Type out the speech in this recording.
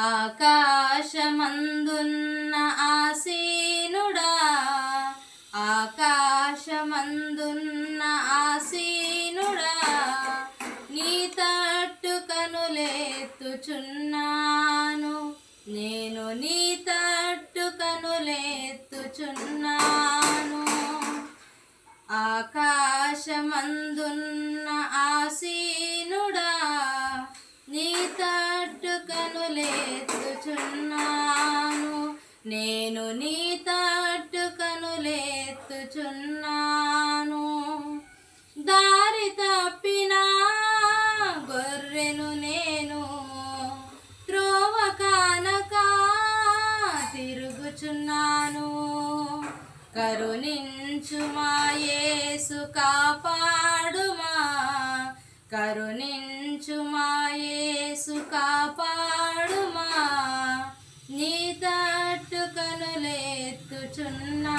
ఆకాశమందున్న ఆసీనుడా, ఆకాశమందున్న ఆసీనుడా, నీ తట్టు కనులెత్తుచున్నాను, నేను నీ తట్టు కనులెత్తుచున్నాను. ఆకాశమందున్న ఆసీనుడా, నీ తట్టు కనులెత్తుచున్నాను, నేను నీ తట్టు కనులెత్తుచున్నాను. దారి తప్పిన గొర్రెను నేను, త్రోవ కానక తిరుగుచున్నాను. కరుణించుమా యేసు, కాపాడుమా, కరుణించుమా యేసు, కాపాడుమా, నీ తట్టు కనులెత్తుచున్నా.